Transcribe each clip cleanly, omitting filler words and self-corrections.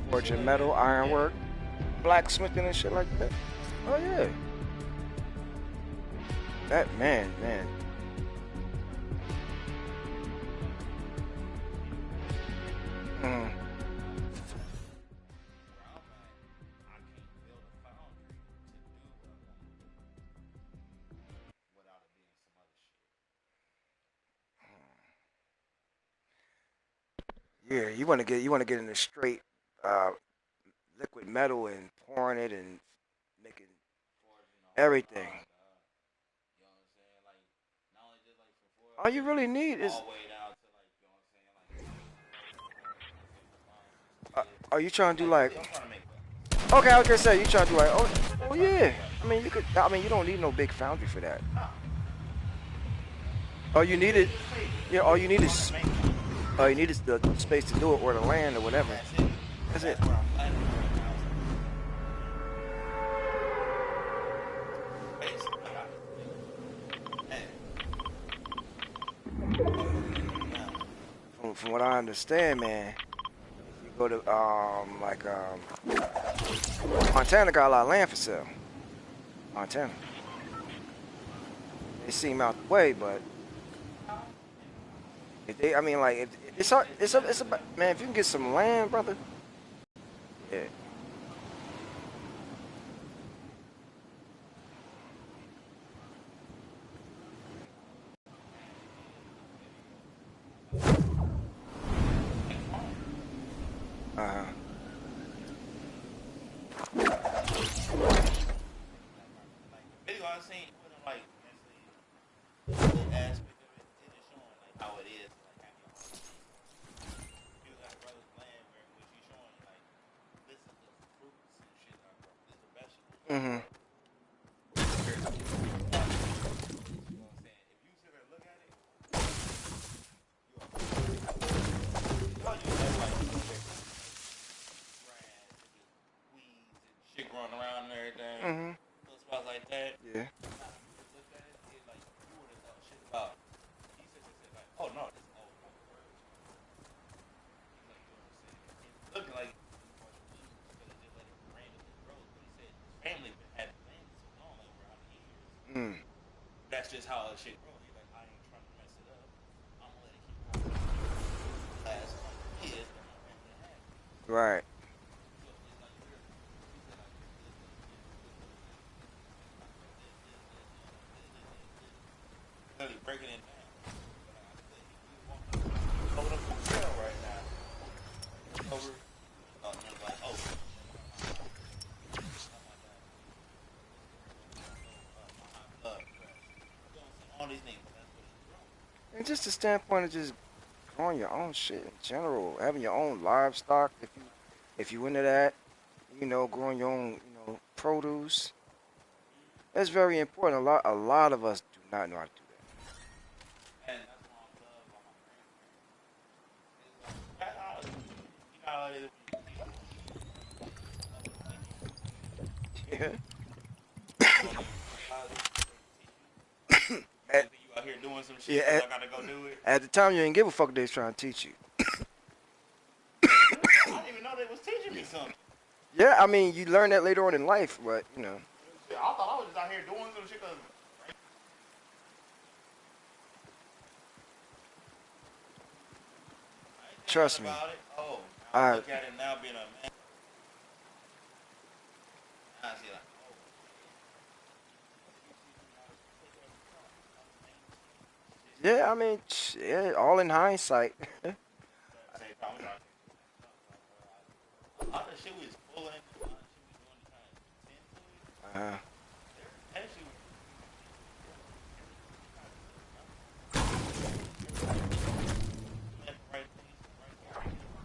forging metal, ironwork, blacksmithing and shit like that. Oh yeah. That man. Mm. Yeah, you want to get into straight uh, liquid metal and pouring it and making everything. All you really need is. Are you trying to do like? Okay, I was gonna say you trying to do like. Oh yeah. I mean you could. I mean you don't need no big foundry for that. All you need is. Yeah. All you need is the space to do it or the land or whatever. That's it. From what I understand, man, you go to Montana got a lot of land for sale. Montana. They seem out the way, but if they, I mean, like, it's a, man. If you can get some land, brother, yeah. Uh, mhm. Mhm. Yeah. Mm. Right. And just the standpoint of just growing your own shit in general, having your own livestock, if you into that, growing your own, produce. That's very important. A lot of us do not know how to do that. at, yeah, at the time you didn't give a fuck they was trying to teach you. Yeah, I mean you learn that later on in life, but trust me. I Yeah, I mean, yeah, all in hindsight. uh,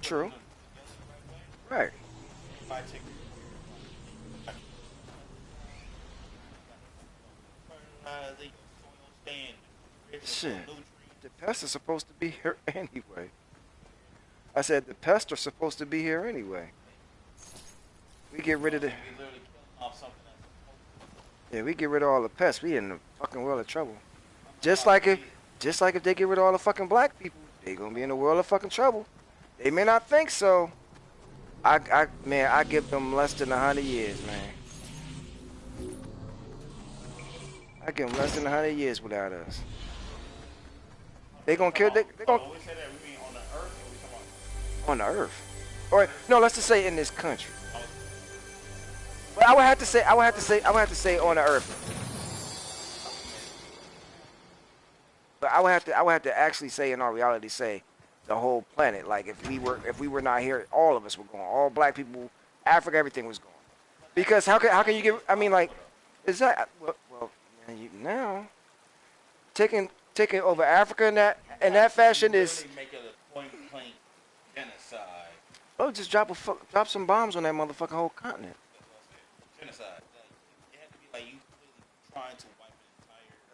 True. Right. Shit. The pests are supposed to be here anyway. I said the pests are supposed to be here anyway. We get rid of the Yeah, we get rid of all the pests. We in the fucking world of trouble. Just like if just like if they get rid of all the fucking black people, they gonna be in the world of fucking trouble. They may not think so, Man, I give them less than 100 years, man. I give them less than 100 years without us. They gonna kill. They Hold gonna on, when we say that, we mean on the earth or we talking on the earth, or no, let's just say in this country. about? But I would have to say on the earth. But I would have to actually say in our reality, say the whole planet. Like if we were not here, all of us were gone. All black people, Africa, everything was gone. Because how can you get? I mean, like, is that well man, now taking over Africa in that fashion You is literally make it a point blank genocide. oh just drop some bombs on that motherfucking whole continent. That's what I said. Genocide. Like, it had to be like you completely trying to wipe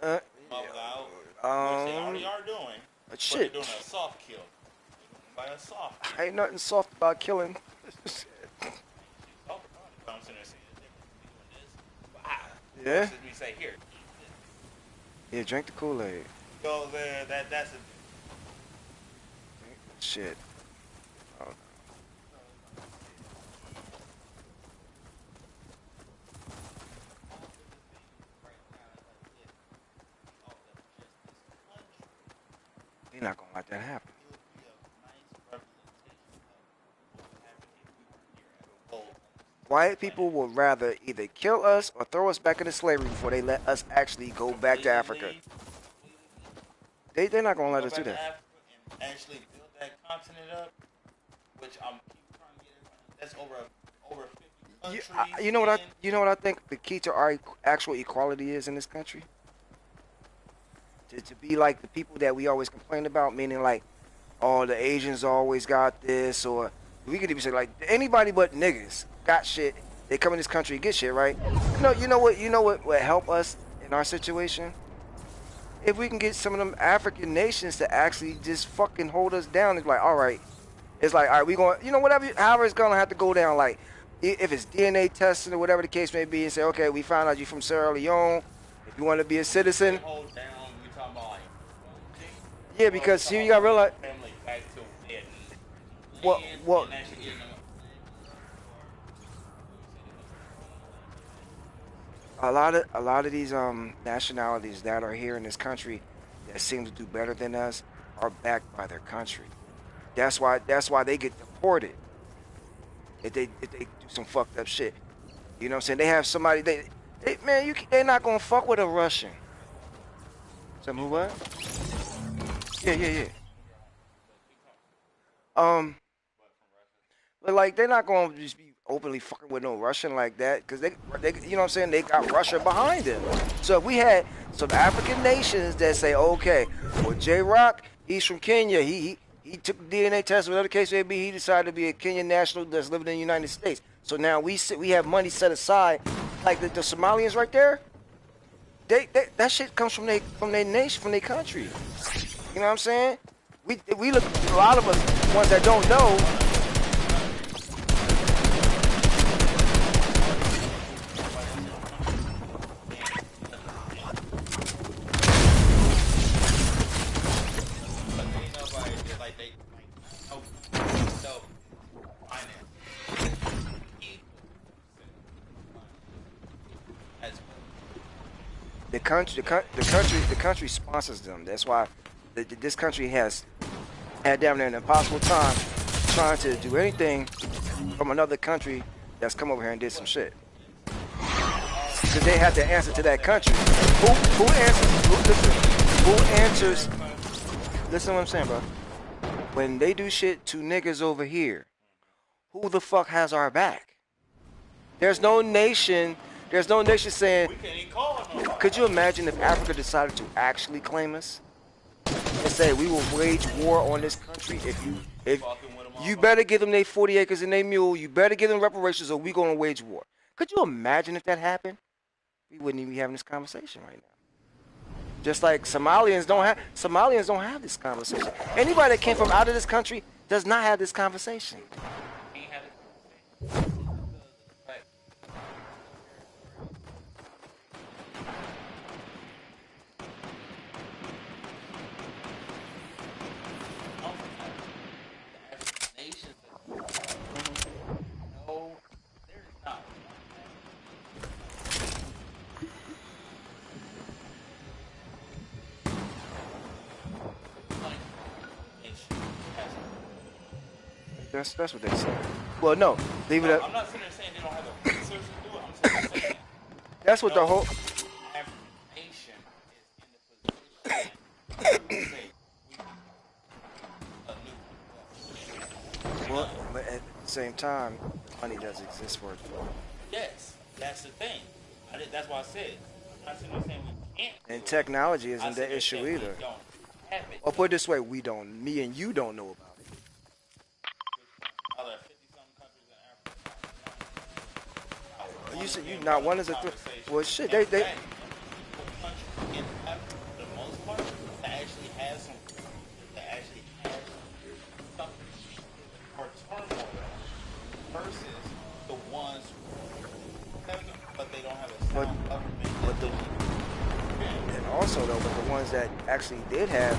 an entire Uh, mother out, which they um, already are doing, but they're shit. doing a soft kill. They're doing it by a soft kill. Ain't nothing soft about killing. Talk about it. But I'm sitting there saying the difference between doing this, wow, Yeah, versus me say here, eat this. yeah. Drink the Kool-Aid. Go there. That's a. Shit. Oh, they're not gonna let that happen. White people would rather either kill us or throw us back into slavery before they let us actually go back to Africa. They're not gonna let Go us do back to that. Africa and actually build that continent up, which I'm keep trying to get everybody. That's over 50 countries. You know what I think the key to our actual equality is in this country to be like the people that we always complain about, meaning like, oh, the Asians always got this, or we could even say like anybody but niggas got shit. They come in this country and get shit, right? You know what would help us in our situation? If we can get some of them African nations to actually just fucking hold us down. It's like, all right, we going, whatever, however it's gonna have to go down. Like, if it's DNA testing or whatever the case may be, and say, okay, we found out you from Sierra Leone. If you want to be a citizen, Hold down. We talking about like funding, yeah, or we because talking here you about gotta bringing realize, the family back to their what, land what, and actually getting them. a lot of these nationalities that are here in this country that seem to do better than us are backed by their country. That's why they get deported if they do some fucked up shit. You know what I'm saying? They have somebody they man, they're not gonna fuck with a Russian. Some who what? Yeah, yeah, yeah. Um, but like they're not gonna just be openly fucking with no Russian like that because they you know what I'm saying? They got Russia behind them. So if we had some African nations that say, okay, well J Rock, he's from Kenya. He took the DNA test, whatever the case may be. He decided to be a Kenyan national that's living in the United States. So now we have money set aside, like the Somalians right there. They that shit comes from their nation, from their country. You know what I'm saying? We look, a lot of us ones that don't know. The country sponsors them. That's why this country has had down there an impossible time trying to do anything from another country that's come over here and did some shit. Because they have to answer to that country. Who answers? Who answers? Listen to what I'm saying, bro. When they do shit to niggas over here, who the fuck has our back? There's no nation. There's no nation saying. We can't even call them. Could you imagine if Africa decided to actually claim us and say we will wage war on this country if you better give them their 40 acres and their mule, you better give them reparations, or we gonna wage war? Could you imagine if that happened? We wouldn't even be having this conversation right now. Just like Somalians don't have this conversation. Anybody that came from out of this country does not have this conversation. That's what they say. Well, no, leave it No, up. I'm not sitting there saying they don't have the resources to do it. I'm sitting there saying That's what the no whole. African nation is in the position to say we can a nuclear weapon. Well, but at the same time, the money does exist for it. Yes, that's the thing. That's why I said I'm not sitting there saying we can't And do it. technology I isn't sit the there issue saying we either. don't have it Or put yet. it this way, we don't. Me and you don't know about it. Out of 50 something countries in Africa, not one You of said you them not brought up one the is a. conversation. Well, shit, In they. fact, every single country in Africa, for the most part, that actually has some resources, that actually has something or turmoil versus the ones who have it, but they don't have a But sound government but that the they and also though, but the ones that actually did have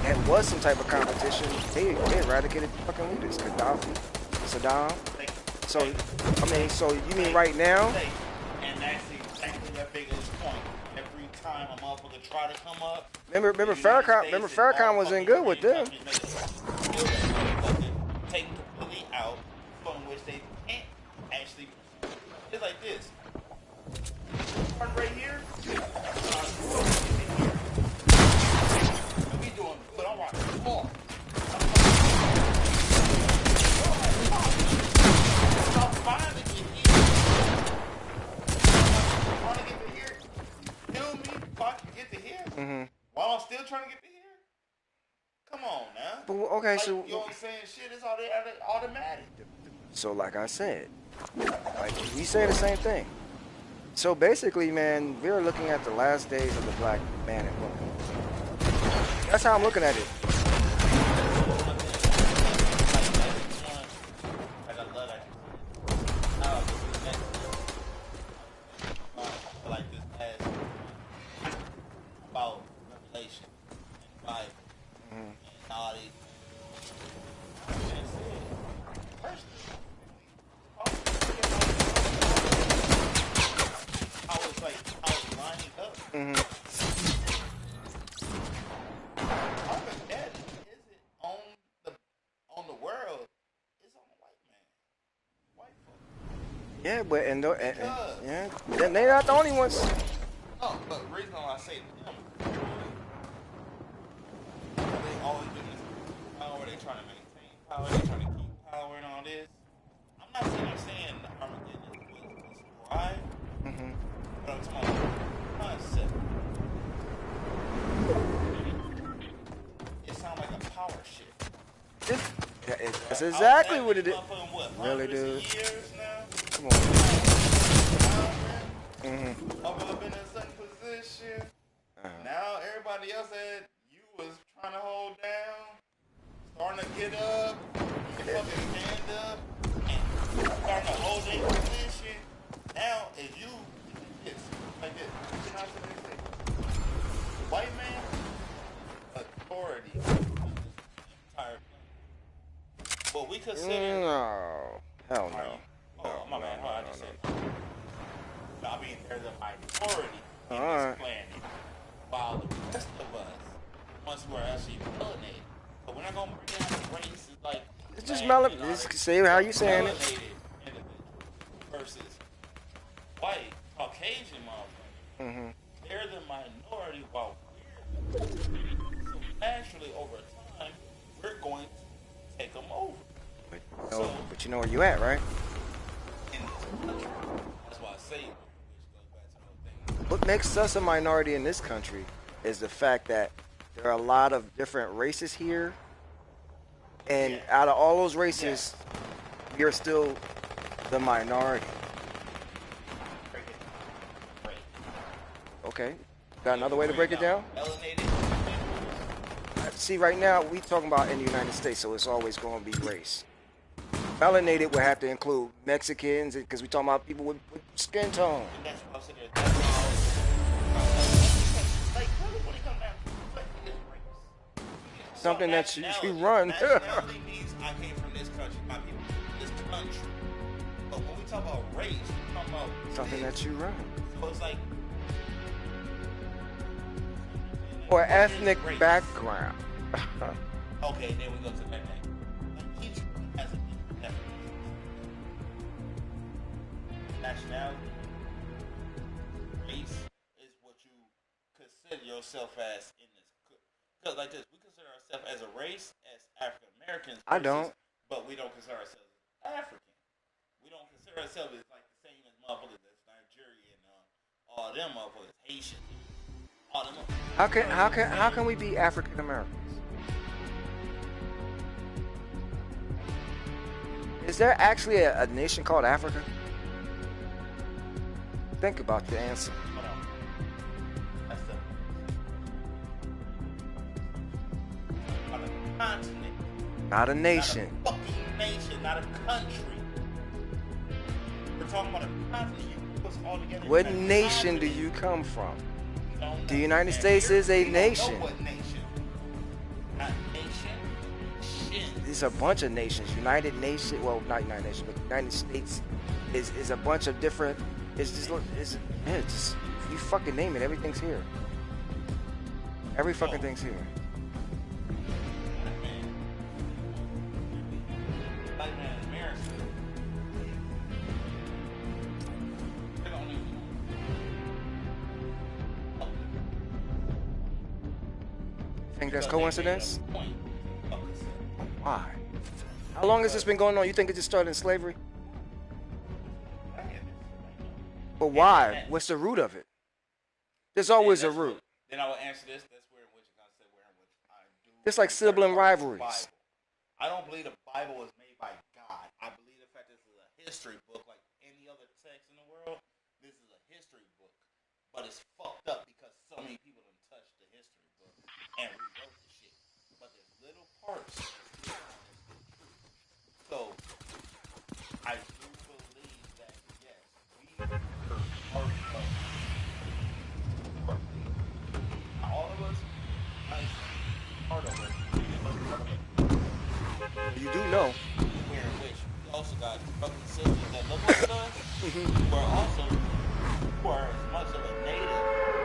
and was some type of competition, they eradicated the fucking leaders, Gaddafi, Saddam. Thank So you. I mean, so you mean right now? And that's exactly the biggest point. Every time a motherfucker try to come up, Remember the United Farrakhan? States Remember and all Farrakhan the wasn't fucking good with European them. countries make it kill that motherfucker, take completely out, from which they can't actually pursue. It's like this. One right here, and we doing good. I'm rocking hard. I'm fine to get here. Trying to get to here. Kill me if I can get to here. Mm-hmm. While I'm still trying to get to here. Come on now. But okay, Like, so you know what I'm saying? Shit is automatic. like I said, like we say the same thing. So basically, man, we're looking at the last days of the black man and woman. That's how I'm looking at it. Like, I love that you said like this last about Revelation and Bible Mm-hmm. and all these things. And said, personally, I was lining up. Mm-hmm. That isn't on the world. It's on the white man, white folk. Yeah, but Because yeah, they're not the only ones. but the reason why I say them, they always been this power. They trying to maintain power. They trying to keep power and all this. I'm not saying Armageddon was described, Mm-hmm. but I'm talking about concept. It sounds like a power shift. That's exactly what it is. What, Really, dude. years now? Come on. Mm-hmm. Up in a certain position. Now everybody else that you was trying to hold down, starting to get up, fucking stand up, and starting to hold their position. Now if you it's like this. You know what I'm saying? White man authority on this entire planet. What we consider No. Hell no. Oh, my man, hold on, I just said. I mean, there's a minority in Alright. this planet, while the rest of us, the ones who are actually melanated, so we're not gonna bring out the races like It's just black melanin. and all Just that. say how you saying it. Melanated individuals versus white Caucasian motherfuckers. Mm-hmm. They're the minority, while we're the majority. So naturally, over time, we're going to take them over. But you know where you at, right? In this country. That's why I say, which goes back to the whole thing. What makes us a minority in this country is the fact that there are a lot of different races here, and out of all those races, we are still the minority. Break it. Break. Okay, got another way to break it down? Melanated. See, right now we talking about in the United States, so it's always going to be race. Melanated would have to include Mexicans, because we talking about people with skin tone. And that's what I said there. Like, really, when it comes down to what is race? Something that you Nationality. run. Nationality means I came from this country. My people from this country. But when we talk about race, we talk about Something that you run. So it's like. Or what is ethnic race? background. Okay, then we go to that thing. Like each one has nationality, race is what you consider yourself as in this. Because like this, we consider ourselves as a race as African Americans I versus, don't. but we don't consider ourselves as African. We don't consider ourselves as like the same as motherfuckers that's Nigerian, all them motherfuckers, Haitian, all them. How can we be African Americans? Is there actually a nation called Africa? Think about the answer. Hold on, that's the not a continent, Not a not a nation. fucking nation, not a country. We're talking about a continent. You put us all together. What in a nation do continent. you come from? We don't The know. United And States here, is a we don't nation. know what nation. Not nation. Shin. There's a bunch of nations. United Nations. Well, not United Nations, but United States is a bunch of different. It's just. It's just. You fucking name it. Everything's here. Every fucking thing's here. Black man in America. They're the only Think that's because they made coincidence? a point of this. Why? How long has this been going on? You think it just started in slavery? But why? What's the root of it? There's always a root. Then I will answer this. That's where in which I said where in which I do. It's like sibling rivalries. Bible. I don't believe the Bible was made by God. I believe the fact this is a history book like any other text in the world. This is a history book, but it's fucked up because so many people have touched the history book and rewrote the shit. But there's little parts. So I do believe that yes, we were part of. All of us, part of it. You do know. Where in which we also got fucking sisters that look like us, who are also who are as much of a native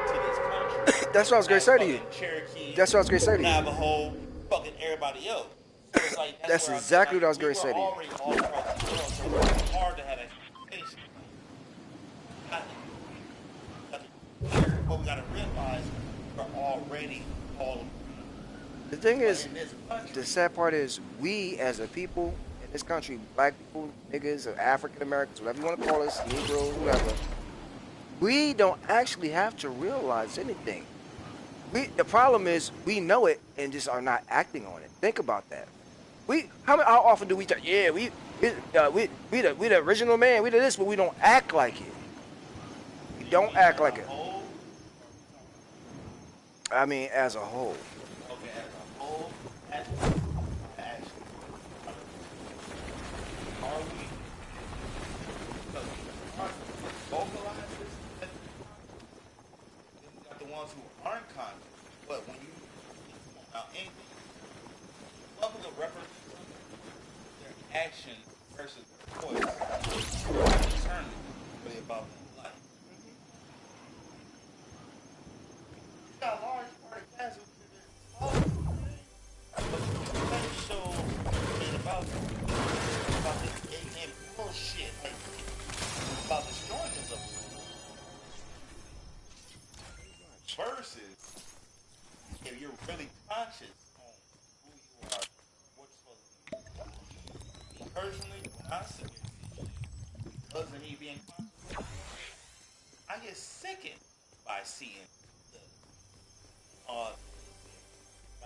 to this country. That's what I was gonna say to you. Cherokee, That's what I was gonna say to you. Navajo, fucking everybody else. So it's like, That's where exactly what I was we gonna say to you. were already all across the world, so it's hard to have expectations. But we gotta realize we're already all. The thing is, in this country. the sad part is, we as a people in this country, black people, niggas, or African Americans, whatever you want to call us, Negroes, whatever, we don't actually have to realize anything. The problem is we know it and just are not acting on it. Think about that. How often do we talk? Yeah, we the original man. We the this, but we don't act like it. We don't act like it. I mean, as a whole. Okay, as a whole, actually, are we? Because vocalize this, then we got the ones who aren't conscious. But when you now anything, public represent their action versus their voice determine really about their life. You got a large part of guys who show about this and bullshit like about destroying this versus if you're really conscious on who you are, what you're supposed to be. Me personally, when I sit here and see shit, because of me being conscious, I get sickened by seeing the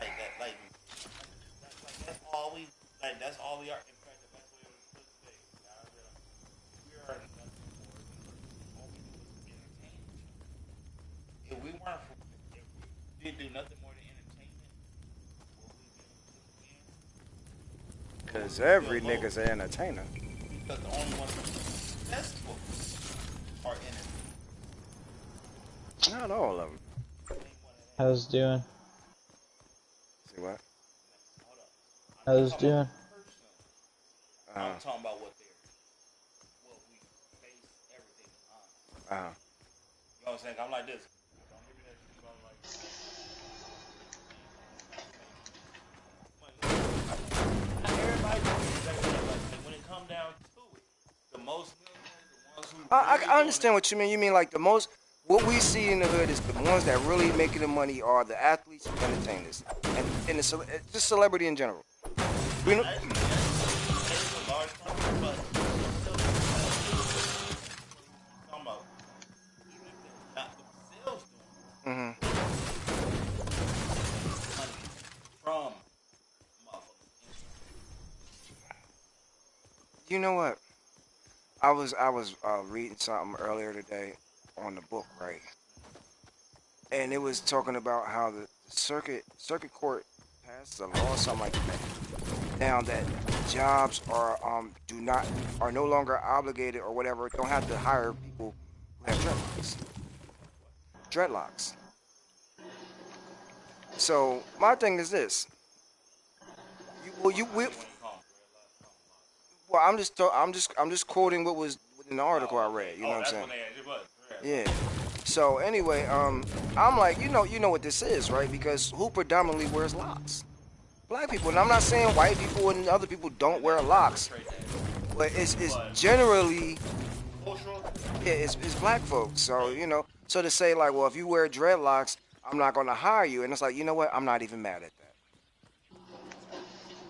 like that that's all we that's all we are. In fact, the best way to put it today, now I realize we are nothing more than all we do is entertain each other. If we weren't, if we didn't do nothing more than entertainment, what would we be again? Cause every nigga's an entertainer. Because the only ones who are successful are entertainers. Not all of them. How's it doing? See what? Hold up. How's it doing? I'm talking about what we base everything on. You know what I'm saying? I'm like this. Don't give me that shit about like. Everybody knows exactly what like when it comes down to it. The most millionaires, the ones who I understand what you mean. You mean like the most what we see in the hood is the ones that really making the money are the athletes and entertainers and just celebrity in general. We know, It's a large part, but still, talking about even if they're not themselves doing hmm money from motherfuckers. you know what? I was reading something earlier today on the book, right? And it was talking about how the circuit court passed a law or something like that. Now that jobs do not are no longer obligated or whatever, don't have to hire people who have dreadlocks. Dreadlocks. So my thing is this. You, well, you, we, Especially when you call them well, I'm just quoting what was in the article I Oh, okay. read. You know Oh, what I'm that's saying? when they had it was. Yeah. So anyway, I'm like, you know what this is, right? Because who predominantly wears locks? Black people, and I'm not saying white people and other people don't And they wear locks, perpetrate that. but it's But generally cultural, yeah, it's black folks. So so to say like, well, if you wear dreadlocks, I'm not gonna hire you, and it's like, you know what? I'm not even mad at that.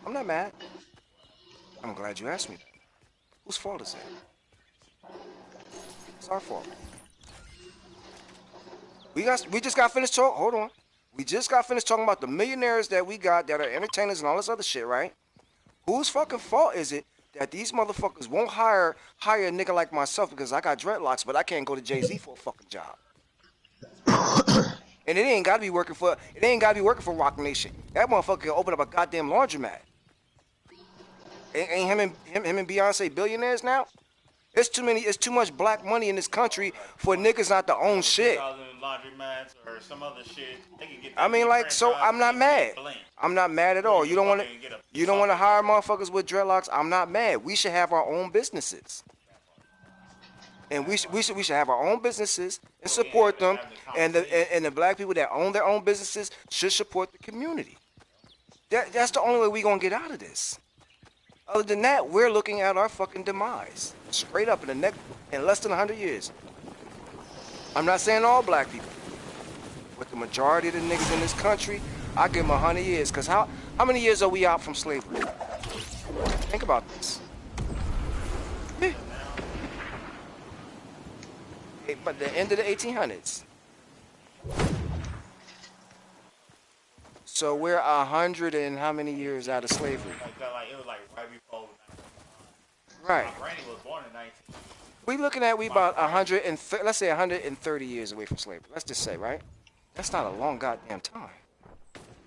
I'm not mad. I'm glad you asked me that. Whose fault is it? It's our fault. We just got finished talking. Hold on. We just got finished talking about the millionaires that we got that are entertainers and all this other shit, right? Whose fucking fault is it that these motherfuckers won't hire a nigga like myself because I got dreadlocks, but I can't go to Jay-Z for a fucking job? And it ain't gotta be working for Rock Nation. That motherfucker can open up a goddamn laundromat. Ain't him and Beyonce billionaires now? It's too much black money in this country like for niggas not to own over shit. 2,000 laundromats or some other shit, they can get I that mean, shit like, so franchised I'm not and get mad. blank. I'm not mad at Or all. you can fucking get a You don't want to soccer hire player. motherfuckers with dreadlocks. I'm not mad. We should have our own businesses, and we should have our own businesses and So we ain't support even them. having the And the conversation. and the black people that own their own businesses should support the community. That's the only way we gonna get out of this. Other than that, we're looking at our fucking demise straight up in less than 100 years. I'm not saying all black people, but the majority of the niggas in this country, I give them 100 years. Cause how many years are we out from slavery? Think about this. Yeah. But the end of the 1800s. So we're 100 and how many years out of slavery? Like that, like it was like right before 19. Right. My granny was born in 19. We about 130, let's say 130 years away from slavery. Let's just say, right? That's not a long goddamn time.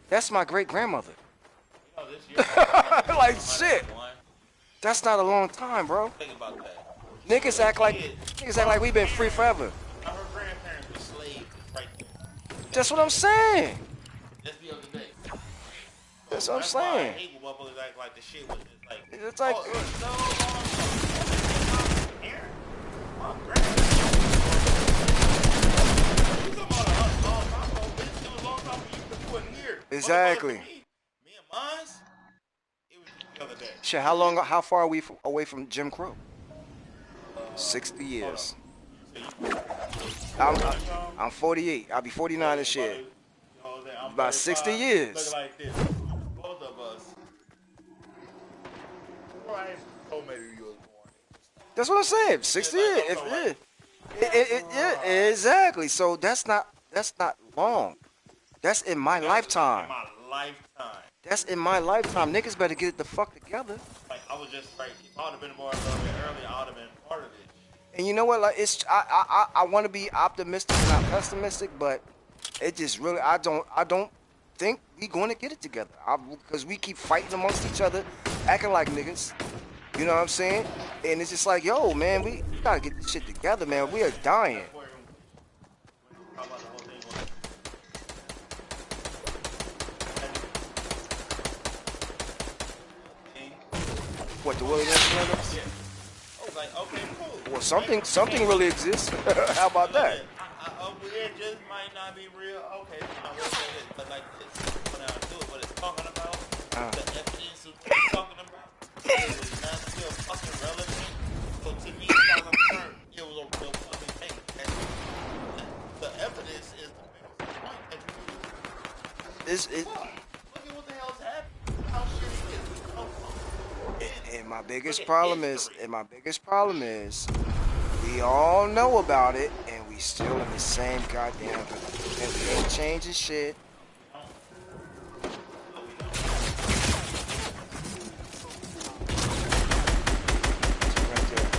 That's my great grandmother. You know, this year, Like shit. 101. That's not a long time, bro. Think about that. Niggas act like we've been free forever. Her grandparents were slaves right there. That's what I'm saying. That's the other day. That's what I'm That's why I saying. hate when motherfuckers act like the shit was just like, It's like oh, it was so long ago. Aaron, my grandma. You talking about a long time ago, bitch. It was a long time for you because you wasn't here. Exactly. Motherfucker, me and mine, it was just the other day. shit. How far are we away from Jim Crow? 60 years. I'm, I'm 48. I'll be 49 this year. About 60 years. Look like this. Both of us. Right. Oh, maybe you was born. That's what I'm saying. 60 years. Yeah, exactly. So that's not long. That's in my lifetime. In my lifetime. That's in my lifetime. Niggas better get it the fuck together. Like, I was just like, if I would have been born a little bit earlier, I would have been part of it. And you know what? Like I want to be optimistic, not pessimistic, but it just really I don't think we going to get it together because we keep fighting amongst each other, acting like niggas. You know what I'm saying? And it's just like, yo, man, we gotta get this shit together, man. We are dying. That's where when you talk about the whole thing was. What the Willie Nelson Olympics? Yeah. I was like, okay, cool. Well, something really exists. How about that? It just might not be real. Okay, it's not real, but like this, when I do it, what it's talking about, the evidence of what it's talking about, it was not still fucking relevant. So to me, as far as I'm concerned, it was it. Look at what the hell's happening. How shitty is it? How And my look biggest at problem is, history. we all know about it, and we still in the same goddamn position. And we ain't changing shit. Right there.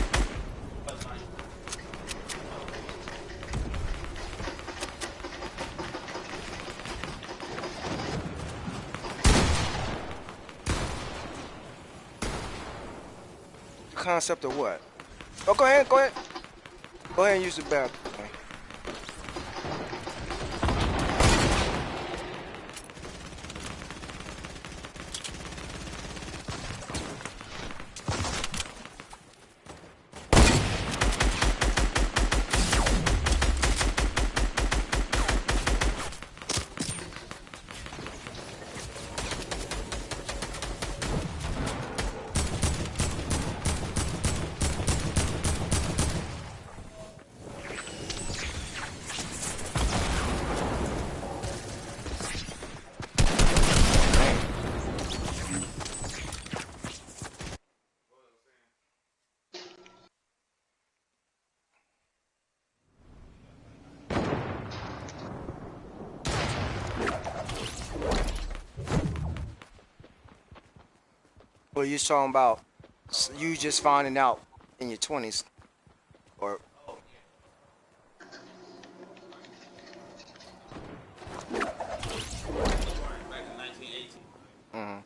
The concept of what? Oh, go ahead, go ahead. Go ahead and use the bathroom. Well, you're talking about you just finding out in your 20s, or Back in 1918. mhm.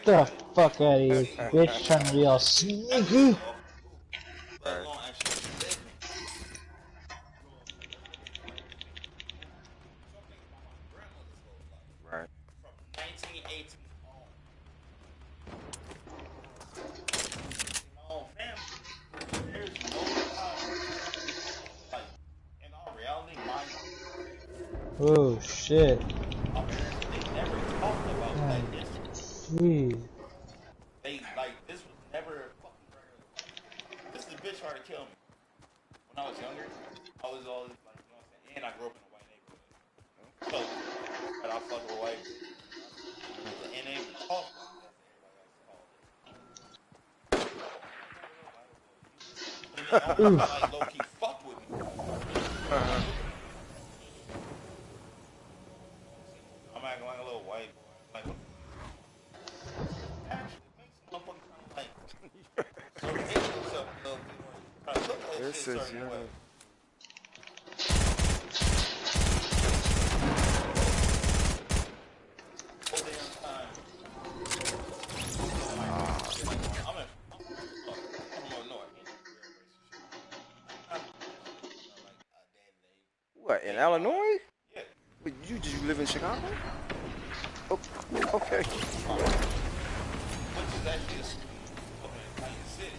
The fuck out of here, bitch! Trying to be all sneaky. Let Right, alone actually living. right. From 1918 on, in my own family, there's no time. Like, in all reality, Oh shit. my parents, they never talked about that Man, incident. jeez. They, like, this was never a fucking regular. This is a bitch trying to kill me. When I was younger, I was always, like, you know what I'm saying? And I grew up in a white neighborhood. So, but I fuck with white bitches. And they even talk like that, as everybody likes to call it. And they always try to, like, Oof. low key fuck with me. Uh-huh. I'm acting like a little white boy. Like, what the actually makes a motherfucker trying to, like, survey yourself a little bit or try to look at shit This a is certain young. way. Whole damn time. I'm like, Ah, shit like going. I'm from up north. Ain't no real racist shit. I do that shit, you know, like a day to day. what in Ain't no, Illinois? yeah. But you live in Chicago? Oh, okay. Which is actually a fucking tiny city.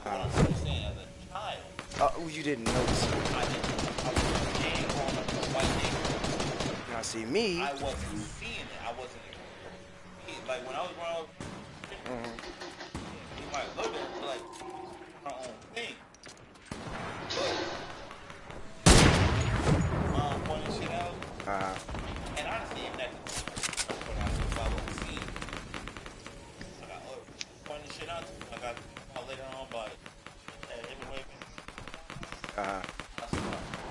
But what Uh, I'm simply saying, as a child, you didn't notice it. I didn't. I was a gang growing up in a white neighborhood. Now see me. I wasn't seeing it. I wasn't experiencing it. Like when I was growing up, Mhm. yeah, we might look at it like we was doing our own thing. But mom pointing shit out, Uh, and honestly, even at the time, I pointed out shit I wasn't seeing. I got other people pointing shit out to me. I got to find out later on, but shit that everywhere been doing. uh, I said,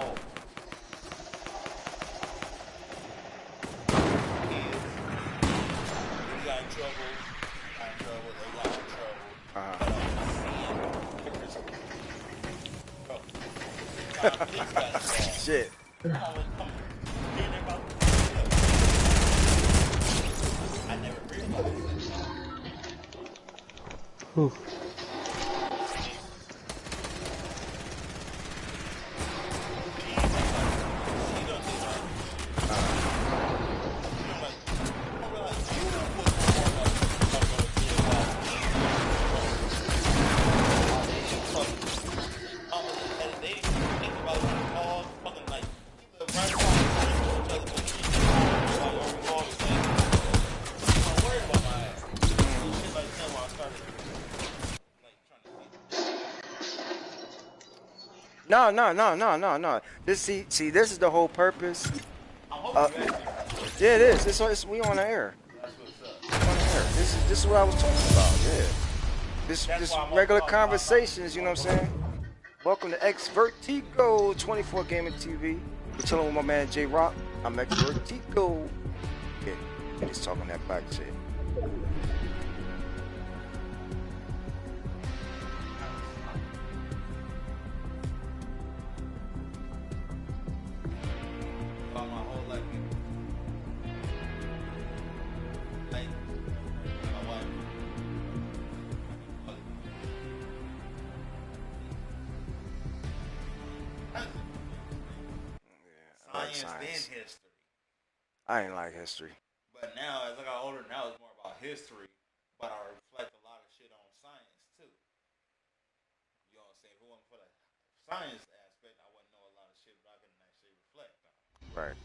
oh, kids, we got in trouble. I got in trouble. They got in trouble. But I seen pictures of trouble. Time police got involved. shit. I'm hearing about I never realized that. Oof. No, no, no, no, no, no. This see, this is the whole purpose. I'm hoping Uh, you actually from the yeah, it city. is. It's we on the air. That's what's up. We on the air. This is what I was talking about. Yeah. That's This why I'm always regular talking about something. conversations. You know what I'm saying? Welcome to X Vertigo 24 Gaming TV. We're chilling with my man J Rock. I'm X Vertigo. Yeah, he's talking that black shit. About my whole life. Like, my wife. I like Science then science. history. I ain't like history. But now, as I got older, now it's more about history. But I reflect a lot of shit on science too. You know what I'm saying? If it wasn't for the science aspect, I wouldn't know a lot of shit, but I can actually reflect on. Right.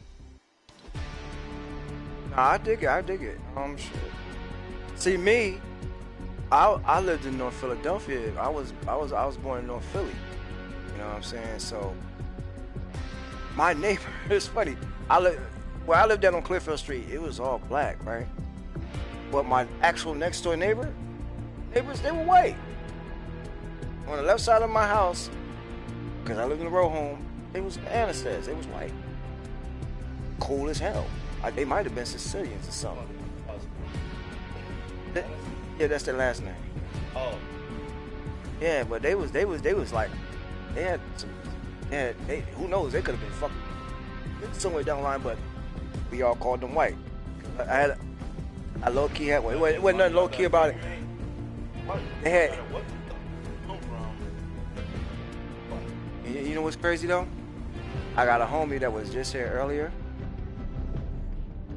Nah, I dig it. I dig it. Shit. See me, I lived in North Philadelphia. I was born in North Philly. You know what I'm saying? So my neighbor, it's funny. Where I lived down on Clearfield Street. It was all black, right? But my actual next door neighbors, they were white. On the left side of my house, because I lived in a row home, it was Anastasians. It was white. Cool as hell. They might have been Sicilians or something. That- yeah, that's their last name. Oh, Yeah, but they was like, they had some, who knows, they could have been fucking somewhere down the line, but we all called them white. I low key had one. It wasn't nothing low key about it. They had, you know what's crazy though? I got a homie that was just here earlier.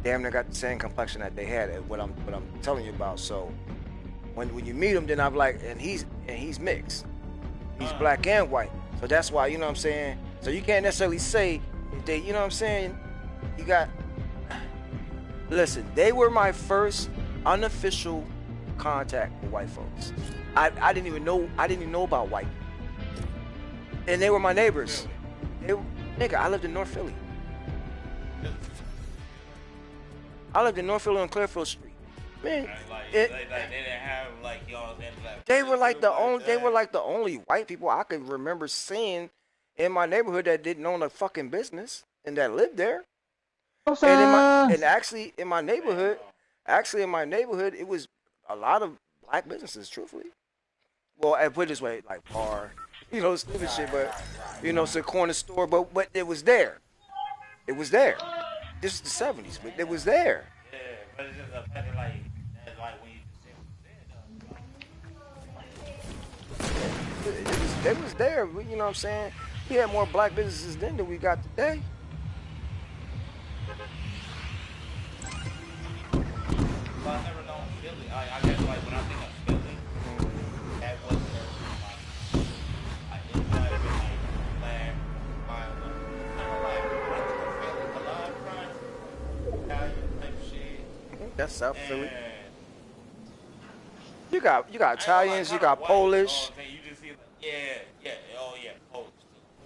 Damn near got the same complexion that they had. What I'm telling you about. So when you meet him, then I'm like, and he's mixed. He's black and white. So that's why, you know what I'm saying? So you can't necessarily say if they, you know what I'm saying? You got, listen, they were my first unofficial contact with white folks. I didn't even know about white. And they were my neighbors. Nigga, I lived in North Philly. I lived in North Philly on Clearfield Street. Man, they didn't have like y'all saying like. they were like the only white people I could remember seeing in my neighborhood that didn't own a fucking business and that lived there. And actually in my neighborhood, it was a lot of black businesses, truthfully. Well, I put it this way, like bar, stupid shit, but it's a corner store, but it was there. It was there. This is the '70s, but it was there. Yeah, but it's just the fact that like that's like when you just It was there. You know what I'm saying? We had more black businesses then than we got today. Well, I never known Philly. I guess like when I think of Philly, that was their like it might have been like black, violent. I don't like when I think of Philly, a lot of crime, Italian type shit, That's South Philly. and You got I ain't gonna lie, Italians, you kinda got white. Polish. Oh, you just see like oh yeah, Polish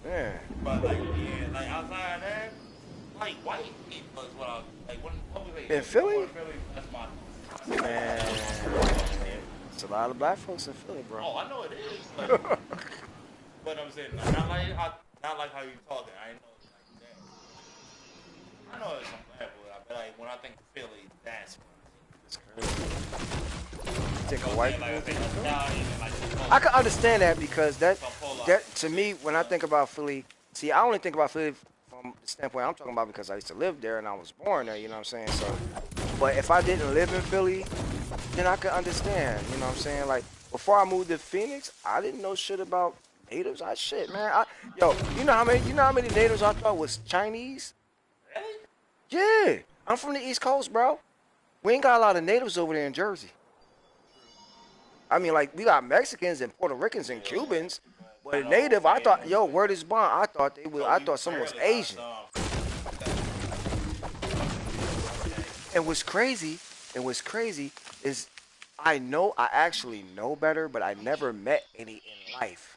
too. Yeah. But like like outside that, like white people is what I like. What was they? In Philly? Philly, that's my. Man, it's a lot of black folks in Philly, bro. Oh, I know it is, but I'm saying not like how you talking. I know it's like that. I know it's some black people, but like when I think of Philly, that's what It's crazy. Think of white like I people. think Italian and like I can understand that because that some to me when I think about Philly, see, I only think about Philly from the standpoint I'm talking about because I used to live there and I was born there. You know what I'm saying? So, but if I didn't live in Philly, then I could understand. You know what I'm saying? Like before I moved to Phoenix, I didn't know shit about natives. Shit, man. You know how many natives I thought was Chinese? Really? Yeah, I'm from the East Coast, bro. We ain't got a lot of natives over there in Jersey. I mean, like we got Mexicans and Puerto Ricans and Cubans, but a native, I thought, yo, word is bond. I thought someone was Asian. And what's crazy is I actually know better, but I never met any in life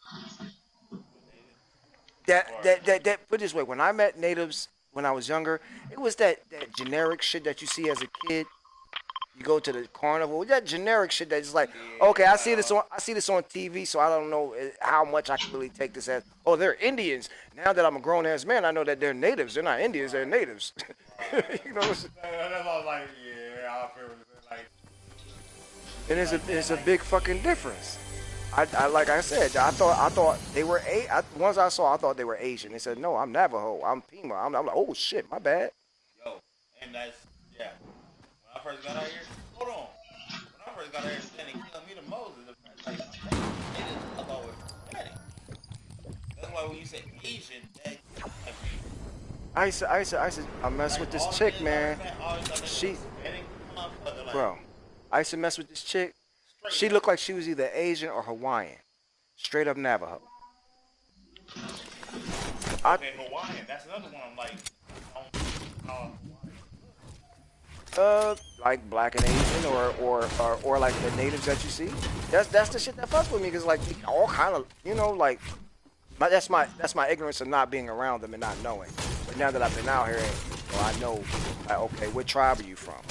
that put it this way, when I met natives when I was younger, it was that generic shit that you see as a kid. You go to the carnival, that generic shit that's like, okay, Yeah. I see this on TV, so I don't know how much I can really take this as. Oh, they're Indians. Now that I'm a grown ass man, I know that they're natives. They're not Indians. They're Right. natives. Right. You know, That's all like, yeah, I feel what you're saying. Like, and it's like that, it's a like, big fucking difference. I like I said, I thought they were once I saw, I thought they were Asian. They said no, I'm Navajo. I'm Pima. I'm like, oh shit, my bad. yo, and that's, yeah. When I first got out here, hold on. When I first got out here, the thing that killed me the most is the fact, like, natives look always Hispanic. That's why when you say Asian, that, like, I mess like with this all the chick, niggas I man. met always thought they was She, Hispanic motherfucker, like, bro, I used to mess with this chick. straight She up. looked like she was either Asian or Hawaiian, straight up Navajo. I Okay, Hawaiian. That's another one. I'm like, I don't know how Hawaiian look. like black and Asian or like the natives that you see. That's the shit that fucks with me because like all kind of like that's my ignorance of not being around them and not knowing. But now that I've been out here, I know like, okay, what tribe are you from?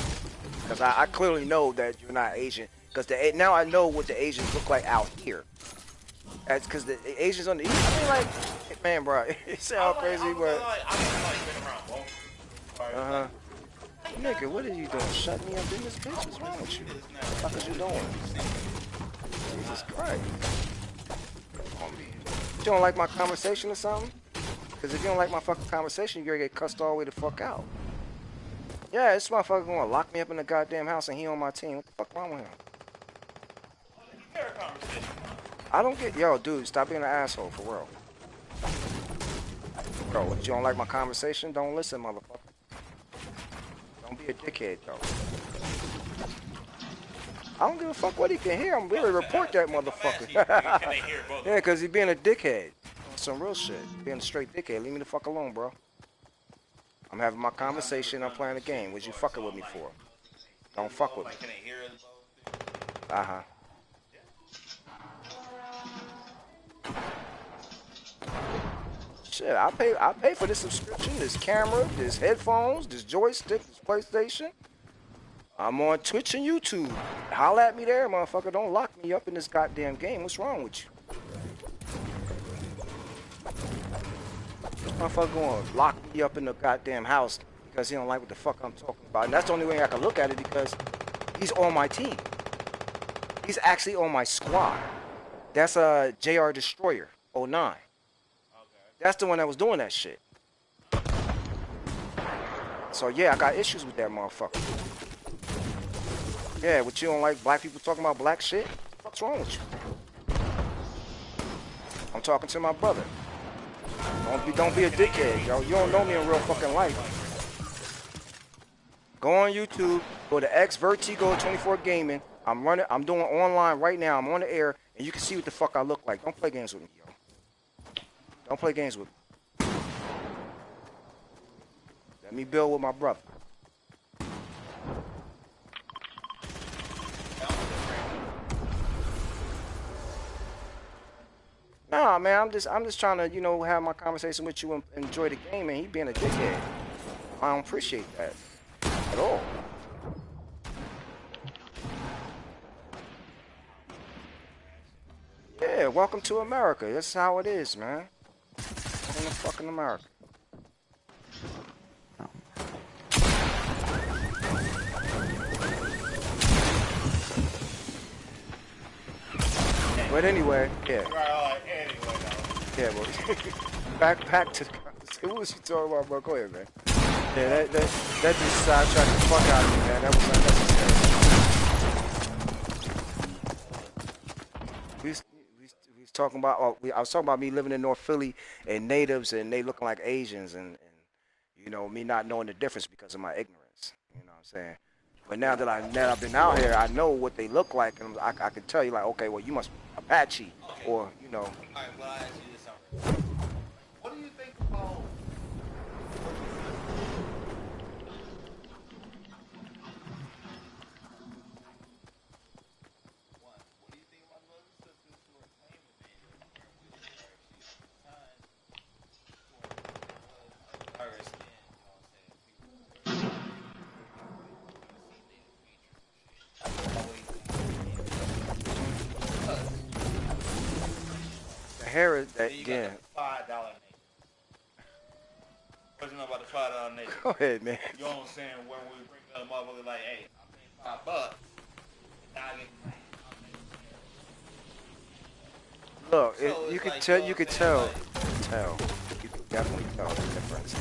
Because I clearly know that you're not Asian. Because now I know what the Asians look like out here. That's because the Asians on the east. I mean, like, man, bro, it sounds crazy, but I was like been around both. Right? uh huh. Like, like that. Nigga, what are you doing? Shut me up in this bitch? I What's want wrong to with see you? this now. What the fuck is you doing? Let me see. Jesus Christ. You don't like my conversation or something? Because if you don't like my fucking conversation, you're gonna get cussed all the way the fuck out. Yeah, this motherfucker gonna lock me up in the goddamn house and he on my team. What the fuck wrong with him? Fair conversation. I don't get, yo, dude, stop being an asshole for real. Bro, if you don't like my conversation, don't listen, motherfucker. Don't be a dickhead, though. I don't give a fuck what he can hear. I'm really report that motherfucker. Can they hear both? Yeah, because he being a dickhead. Some real shit. Being a straight dickhead. Leave me the fuck alone, bro. I'm having my conversation. I'm playing the game. What you fucking with me for? Don't fuck with me. Like, can they hear us both? Uh-huh. Shit, I pay for this subscription, this camera, this headphones, this joystick, this PlayStation. I'm on Twitch and YouTube. Holla at me there, motherfucker. Don't lock me up in this goddamn game. What's wrong with you? This motherfucker gonna lock me up in the goddamn house because he don't like what the fuck I'm talking about. And that's the only way I can look at it because he's on my team. He's actually on my squad. That's a JR Destroyer 09. That's the one that was doing that shit. So yeah, I got issues with that motherfucker. Yeah, what you don't like black people talking about black shit? What's wrong with you? I'm talking to my brother. Don't be a dickhead, yo. You don't know me in real fucking life. Go on YouTube, go to X Vertigo 24 Gaming. I'm doing online right now. I'm on the air, and you can see what the fuck I look like. Don't play games with me, yo. Don't play games with me. Let me build with my brother. Nah, man, I'm just trying to, have my conversation with you and enjoy the game, and he being a dickhead. I don't appreciate that at all. Yeah, welcome to America. That's how it is, man. In the fucking America. But anyway, yeah. Yeah, but back to the conversation. What was you talking about, bro? Go ahead, man. Yeah, that just sidetracked the fuck out of me, man. That was unnecessary. We was talking about. I was talking about me living in North Philly and natives, and they looking like Asians, and me not knowing the difference because of my ignorance. You know what I'm saying? But now that I've been out here, I know what they look like, and I can tell you like, okay, well, you must be Apache, or All right, well, I ask you this already. What do you think about? One, what do you think about those sisters who are claiming native, in which they are actually at the time hair is that Then you got yeah. the $5 nigga. What you know about the $5 nigga? Go ahead, man. You know what I'm saying? When we bring up a motherfucker like, hey, I paid $5. Now I get Look, so you it's could like, you tell. know You what I'm could saying? tell. Like, Tell. You could definitely tell the difference.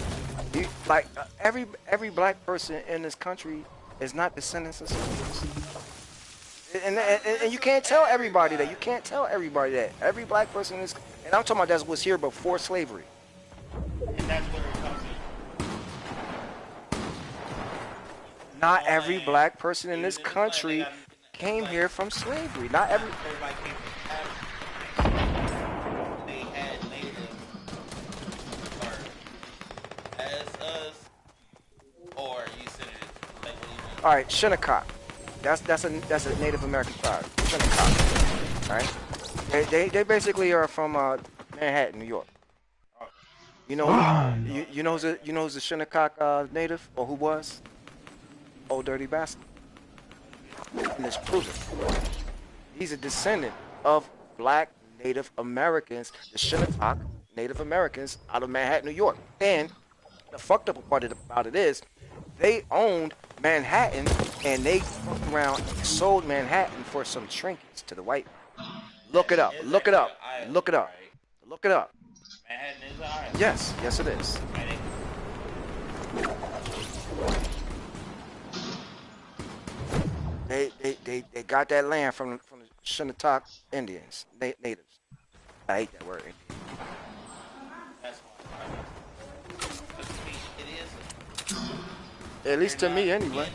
You like every black person in this country is not descendants of slaves. And you can't tell everybody that. You everybody. can't tell everybody that. Every black person is, and I'm talking about that was here before slavery. And that's where it comes in. Not On every land, black person in even this in this land, they country got, came like, here from slavery. Not not every. everybody came from Africa. They had native or as us, or you said it like what do you All mean? right, Shinnecock. That's a Native American tribe. Shinnecock. All right. They basically are from Manhattan, New York. Oh, You so know who? I don't know You this know right you know who's the Shinnecock native or who was? Old Dirty Bastard. And it's proven. He's a descendant of black Native Americans, the Shinnecock Native Americans out of Manhattan, New York. And the fucked up part about it is they owned Manhattan and they fucked around and sold Manhattan for some trinkets to the white man. Look it up. It's Look it actually an up. island, Look it up. right? Look it up. Manhattan is an island. Yes, yes it is. And They got that land from the Shinnecock Indians, natives. I hate that word. that's why. But to me, it is. At But they're least to not me anyway. Indian.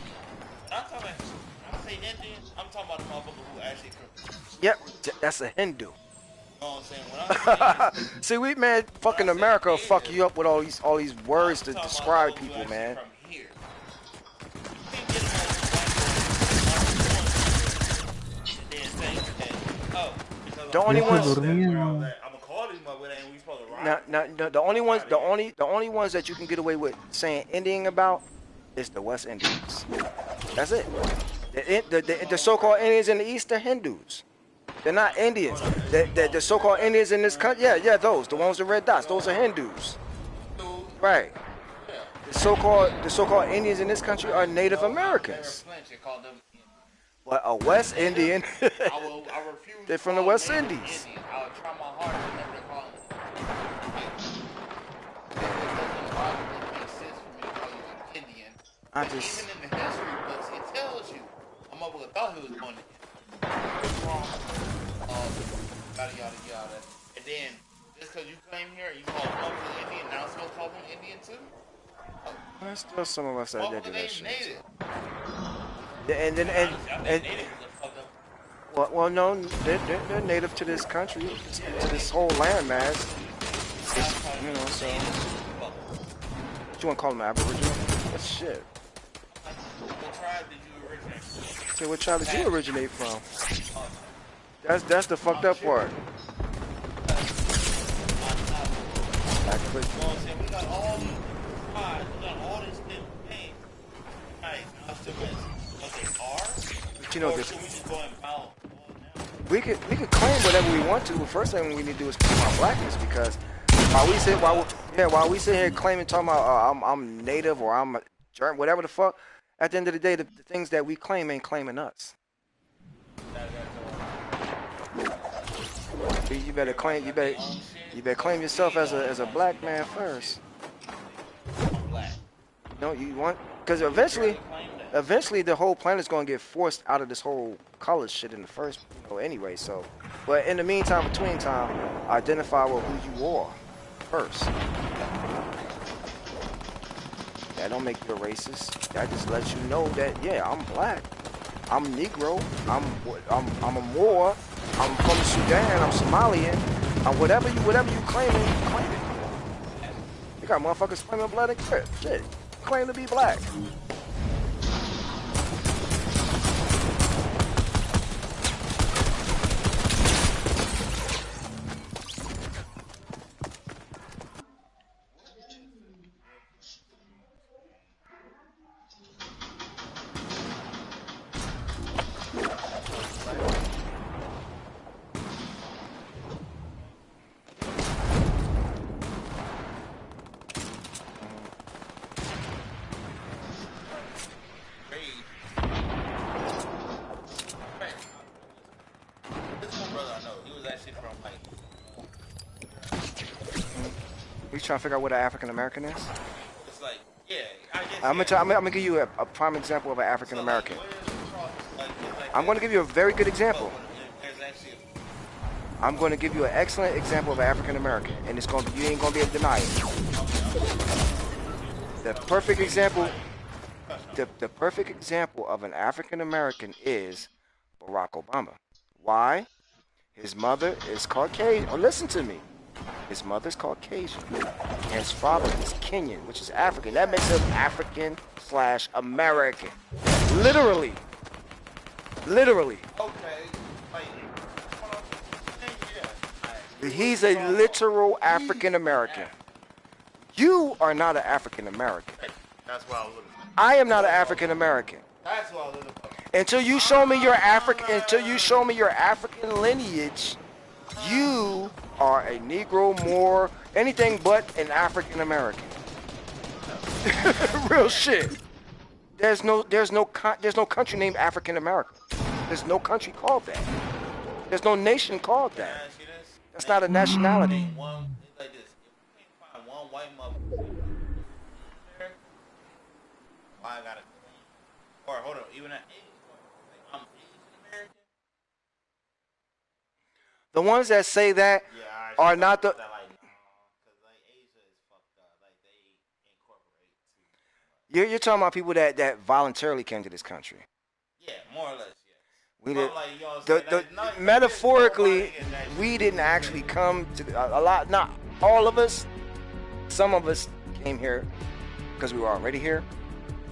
I'm talking about, when I say Indian, I'm talking about the motherfucker who actually Yep, that's a Hindu. know what I'm saying? When I'm saying, See, we man, when I fucking say America will fuck native, you up with all these I'm words to talking about describe those who people, actually man. from here. You can't get a motherfucker and then say that, oh, because The I'm only Ya se ones, from that's where I was durmieron. at. I'm gonna call these motherfuckers and we supposed to ride now, them. now, the only Fuck ones, out of the here. only ones that you can get away with saying Indian about is the West Indians. That's it. The so-called Indians in the East are Hindus. They're not Indians. Hold on, is we The going so-called West Indians in this or country, yeah, those, the ones with red dots, those are Hindus, Hindu? right? Yeah. The so-called Indians in this country are Native No, I'll never Americans. flinch and call them Indian. But a West Native, Indian, I refuse they're to from the call West native Indies. Indian. I'll try my hardest to never call them Indian. It doesn't logically make sense for me to call you an Indian. I But even just, in the history books, it tells you a motherfucker thought he was going to from yada yada yada. And then just because you claim here and you call a motherfucker Indian, now I'm supposed to call them Indian too? Oh, there's still some of us that do motherfucker that ain't shit. native. And then And honestly, I think and native is a fucked up. well, no, they're native to this country, Yeah, to they this native. whole landmass. But I'm calling You them know, so native is fucked up. what you want to call them Aboriginal? That's shit. Like, what tribe did you originate from? Say, what tribe did you Apache. originate from? Oh, That's the fucked I'm up tripping. part. Because I'm Black you foot. know what I'm saying? We got all these tribes, we got all these different things. Right, now still missing what they are, But you know or this. should we just go and bow now? We could claim whatever we want to, but first thing we need to do is claim our blackness because while we sit here claiming talking about I'm native or I'm a German, whatever the fuck, at the end of the day, the things that we claim ain't claiming us. You better Everybody claim got their own shit, you better but claim yourself we as don't a want to black speak on man our shit. first. I'm black. You know you want because We eventually barely claim that. eventually the whole planet's gonna get forced out of this whole color shit in the first, anyway. So, but in the meantime, between time, identify with who you are first. That don't make you a racist. That just lets you know that yeah, I'm black, I'm Negro, I'm a Moor, I'm from Sudan, I'm Somalian, I'm whatever you claim it. You got motherfuckers claiming blood and crip. Shit, claim to be black. You trying to figure out what an African American is? It's like, yeah, I guess. I'm gonna give you a prime example of an African American. So, like, where's the cross? Like, it's like I'm gonna give you a very good but example. there's actually I'm gonna give you an excellent example of an African American, and it's gonna you ain't gonna be able to deny it. The perfect example. The perfect example of an African American is Barack Obama. Why? His mother is Caucasian. Oh, listen to me. His mother's Caucasian. And his father is Kenyan, which is African. That makes him African / American. Literally. Literally. okay. Like, yeah. He's a literal African American. You are not an African American. That's what I was looking for. I am not an African American. That's what I was looking for. Until you show me your African lineage, you are a Negro, Moor, anything but an African American. Real shit. There's no country named African America. There's no country called that. There's no nation called that. That's not a nationality. One, it's like this. If we can't find one white mother there, why I gotta claim? Or hold on, even an Asian, like I'm Asian American. The ones that say that Yeah, are not the. that like no, because like Asia is fucked up. Like they incorporate too. You're talking about people that voluntarily came to this country. Yeah, more or less. We But, did. like, you know what I'm saying? Metaphorically, There's nobody we didn't actually come to a lot. Not all of us. Some of us came here because we were already here.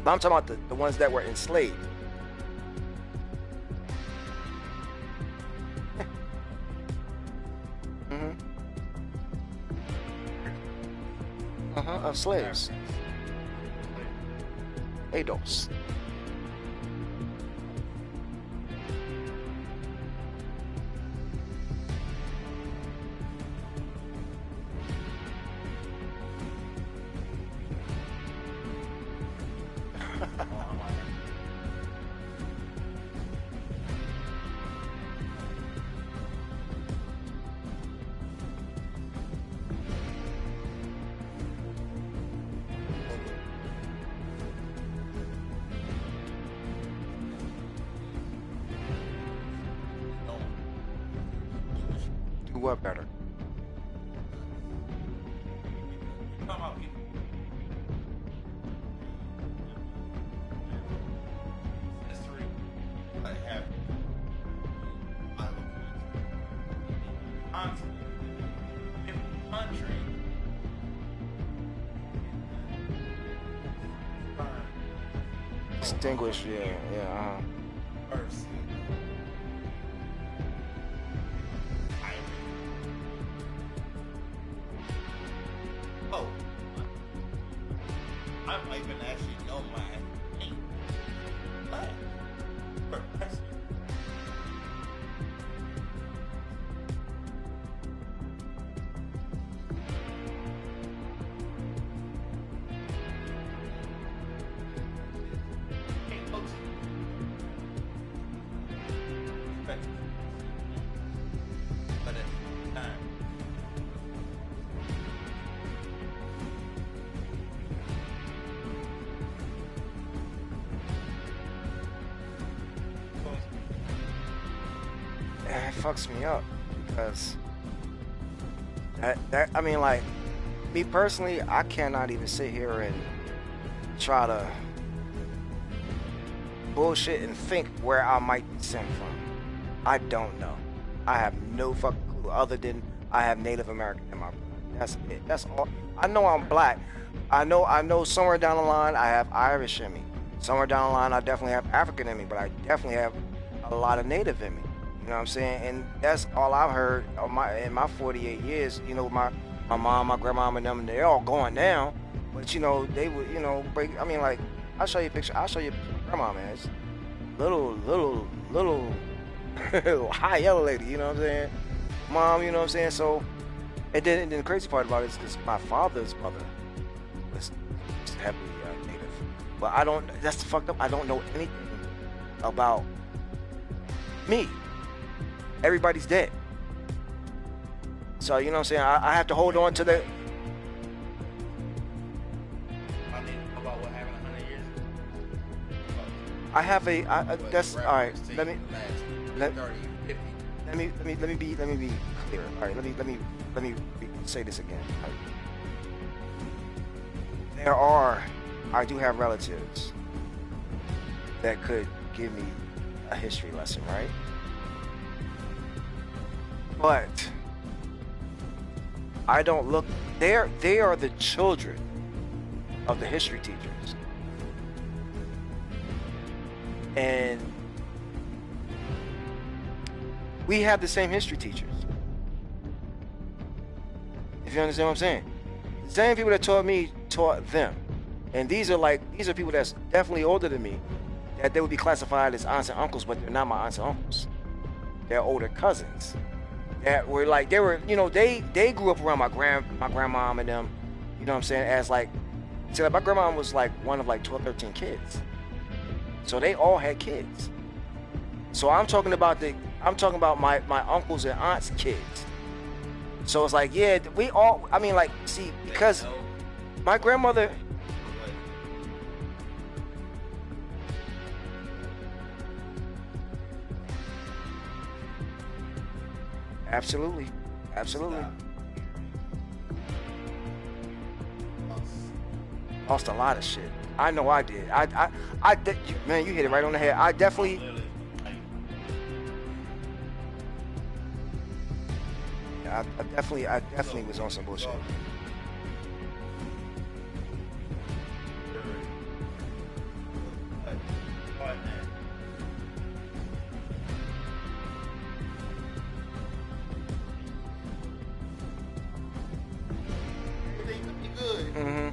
But I'm talking about the ones that were enslaved. Of slaves. Adults. Do what better? You're talking about people. History. Like have country. Distinguished, yeah. Person. Oh, I might even actually know my name. Person. But at the time, It fucks me up because that I mean, like, me personally, I cannot even sit here and try to bullshit and think where I might descend from. I don't know. I have no fucking clue other than I have Native American in my blood. That's it. That's all. I know I'm black. I know somewhere down the line I have Irish in me. Somewhere down the line I definitely have African in me, but I definitely have a lot of Native in me. You know what I'm saying? And that's all I've heard in my 48 years. You know, my mom, my grandma, and them, they're all going down. But, you know, they would, you know, break. I mean, like, I'll show you a picture. I'll show you a picture of my grandma, man. It's little high yellow lady, you know what I'm saying? Mom, you know what I'm saying? So, and then the crazy part about it is my father's mother was heavily Native. But that's fucked up. I don't know anything about me. Everybody's dead. So, you know what I'm saying? I have to hold on to the... I have a. But That's all right. rappers seen Let me the last let, 30, 50. let me be clear. All right. Let me say this again. All right. There are. I do have relatives that could give me a history lesson, right? But I don't look. They are the children of the history teachers, and we have the same history teachers. If you understand what I'm saying, the same people that taught me taught them, and these are people that's definitely older than me, that they would be classified as aunts and uncles, but they're not my aunts and uncles. They're older cousins that were like they grew up around my grandmom and them. You know what I'm saying? As like, so my grandma was like one of like 12, 13 kids. So they all had kids. So I'm talking about my uncles and aunts' kids. So it's like, yeah, we all, I mean, like, see, because my grandmother, absolutely, absolutely, lost a lot of shit. I know I did. Man, you hit it right on the head. I definitely, I definitely was on some bullshit. Everything could be good. Mm-hmm.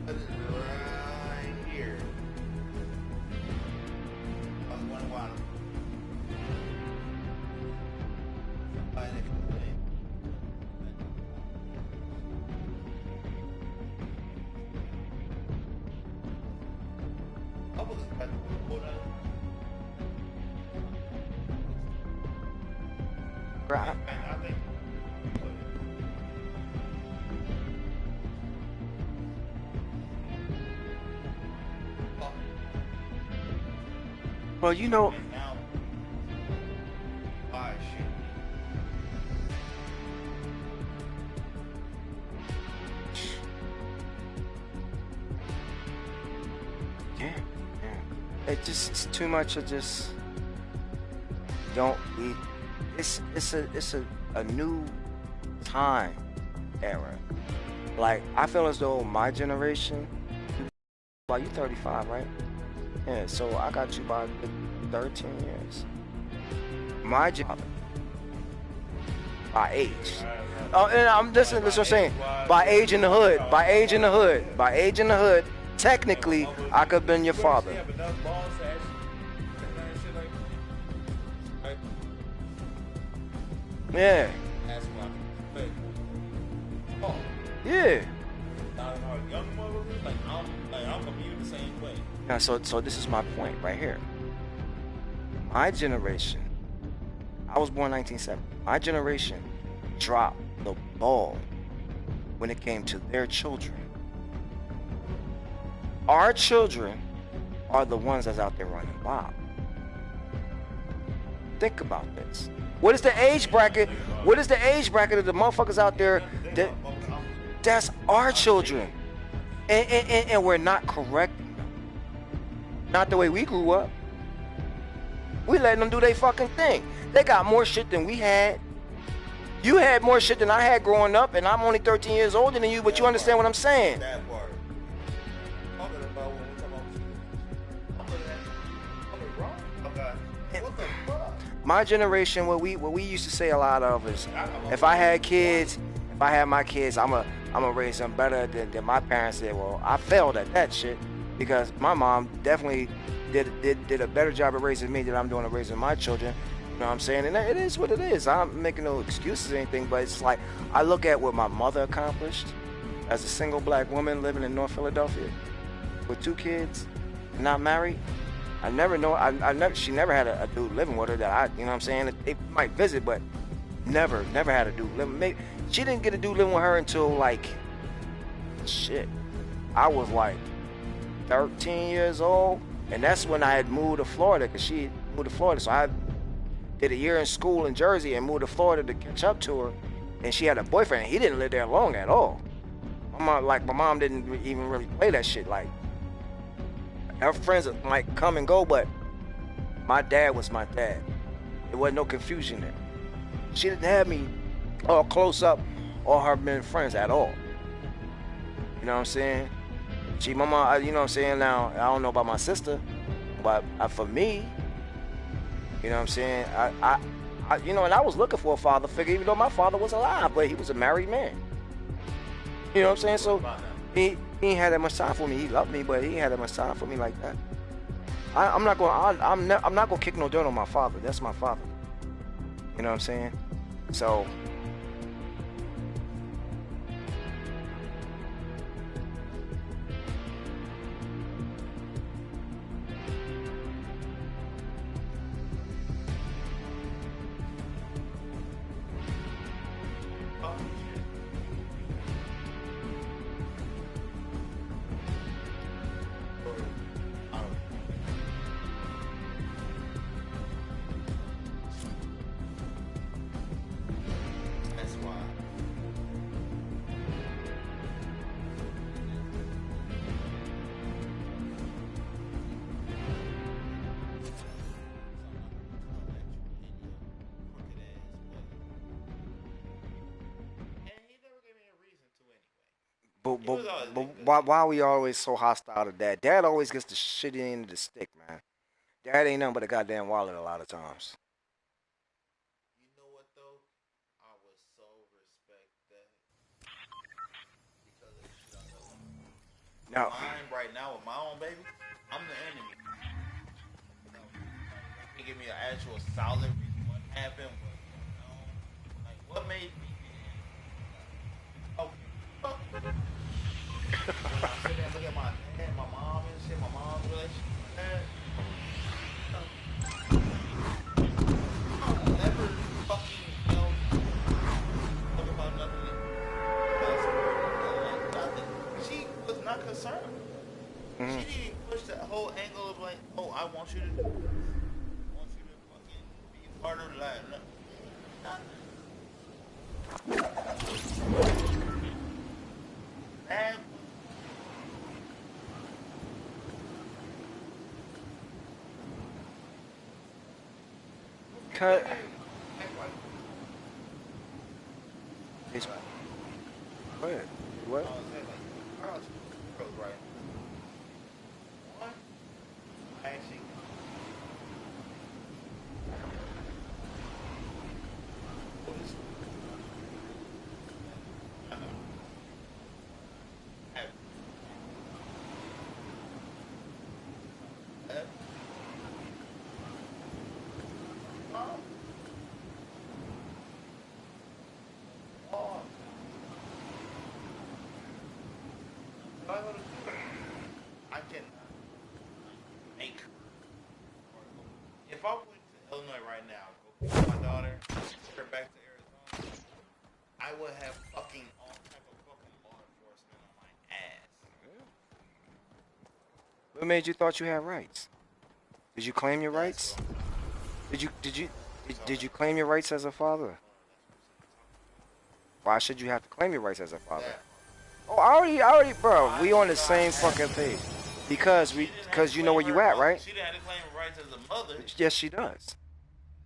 But it's right here. I was wondering why. Somebody that could play. I was about to pull that. Right. I think. Well, you know, And now, why shit? yeah, yeah. It's too much of just don't eat. It's a new time era. Like, I feel as though my generation, well, you 35, right? Yeah, so I got you by 13 years. My job, by age. Oh, and I'm listen what I'm saying. By age in the hood, by age in the hood, by age in the hood. Technically, I could have been your father. Yeah, yeah. Now, so this is my point right here. My generation, I was born 1970. My generation dropped the ball when it came to their children. Our children are the ones that's out there running wild. Think about this. What is the age bracket? What is the age bracket of the motherfuckers out there that's our children? And we're not correcting them. Not the way we grew up. We letting them do their fucking thing. They got more shit than we had. You had more shit than I had growing up, and I'm only 13 years older than you, but you understand what I'm saying? That part. Talking about when we talk about what the fuck? My generation, what we used to say a lot of is, if I had kids, if I had my kids, I'm gonna raise them better than my parents did. Well, I failed at that shit because my mom definitely did a better job of raising me than I'm doing of raising my children. You know what I'm saying? And it is what it is. I'm making no excuses or anything, but it's like I look at what my mother accomplished as a single black woman living in North Philadelphia with 2 kids, not married. I never know. She never had a dude living with her that I, you know what I'm saying? They might visit, but never had a dude living. Maybe she didn't get a dude living with her until like, shit, I was like 13 years old. And that's when I had moved to Florida, because she moved to Florida. So I did a year in school in Jersey and moved to Florida to catch up to her. And she had a boyfriend. He didn't live there long at all. My mom didn't even really play that shit. Like, her friends might come and go, but my dad was my dad. There wasn't no confusion there. She didn't have me all close up or her men friends at all. You know what I'm saying? She, mama, you know what I'm saying? Now, I don't know about my sister, but for me, you know what I'm saying? And I was looking for a father figure, even though my father was alive, but he was a married man. You know what I'm saying? So he ain't had that much time for me. He loved me, but he ain't had that much time for me like that. I'm not gonna kick no dirt on my father. That's my father. You know what I'm saying? So. But why are we always so hostile to dad? Dad always gets the shit end of the stick, man. Dad ain't nothing but a goddamn wallet a lot of times. You know what though? I would so respect that because of the shit I know. Now, Mine right now with my own baby, I'm the enemy. So they give me an actual solid reason what happened, what's going on, like what made me be the enemy. Okay, fuck. When I sit there and look at my dad, my mom and shit, my mom's relationship with my dad, I'll never fucking talk about nothing else. Nothing. She was not concerned. mm-hmm. She didn't push that whole angle of like, oh, I want you to do this. I want you to fucking be a part of the life. Nothing. That Cut. Go ahead. What? Right. One, actually, I can make. If I went to Illinois right now, go pick up my daughter, take her back to Arizona, I would have fucking all type of fucking law enforcement on my ass. What made you thought you had rights? Did you claim your That's rights? what I'm. Did you claim your rights as a father? Why should you have to claim your rights as a father? That Oh, I already, bro. why We on the should I same have fucking to? page. She didn't have to Because you know claim where you her. at, right? She didn't have to claim her rights as a mother. Yes, she does.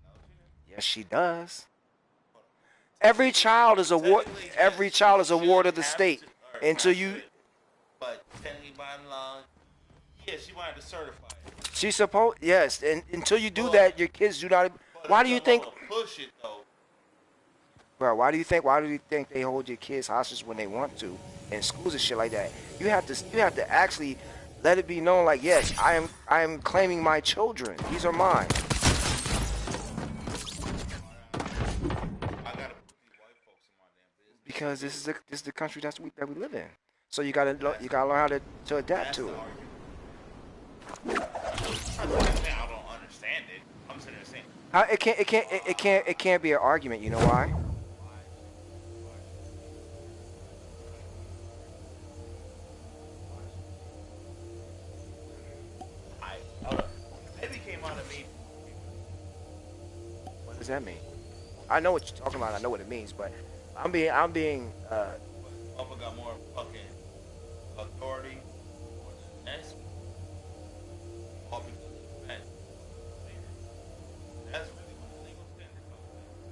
No, she didn't. Yes, she does. Hold on. Every child is a ward. Technically, yes, Every child is a she should ward of the have state to, or until not you. should, but technically by law, yeah, she might have to certify it. She's supposed. Yes, and until you do But that, your kids do not. but Why if do you the think, mama push it though, bro? Why do you think? Why do you think they hold your kids hostage when they want to in schools and shit like that? You have to. You have to actually let it be known, like, yes, I am claiming my children. These are mine. I gotta put these white folks in my damn business. Because this is the country that we live in. So That's you gotta learn how to adapt that's to the it. argument. I'm not saying I don't understand it. I'm sitting there saying, How it can't be an argument. You know why? why I What does that mean? I know what you're talking about. I know what it means, but I'm being. But motherfucker got more fucking authority more than the next one, all because of the fact that you fucking married. That's really what the legal standard comes down to.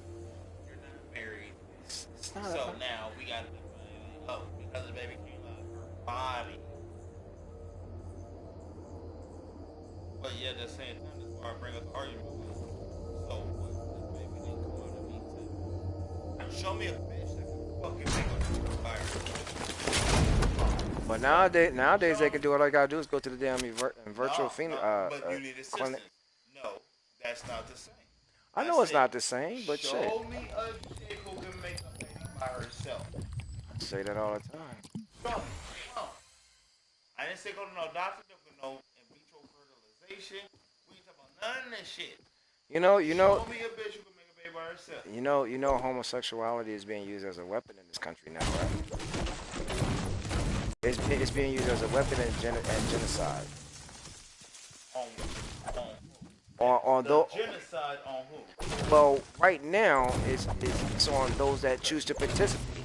You're not married, It's not so about. now we gotta define it. Oh, because the baby came out of her body. But yeah, at the same time, that's why I bring up the argument. Like, so what? This baby didn't come out of me too. Show me a bitch that can fucking make a baby by herself. But Show, nowadays they show. can do all I gotta do is go to the damn virtual No, no, but you need clinic. assistance. No, that's not the same. I I know it's said, not the same, but shit, show me a chick who can make a baby by herself. I say that all the time. Show me. Come on. I didn't say go to no doctor, no in vitro fertilization. We ain't talking about none of that shit. You know, you know, Show me a bitch who can make a baby by herself. homosexuality is being used as a weapon in this country now, right? It's being used as a weapon and genocide. On, on On the though, genocide on who? well, right now it's on those that choose to participate.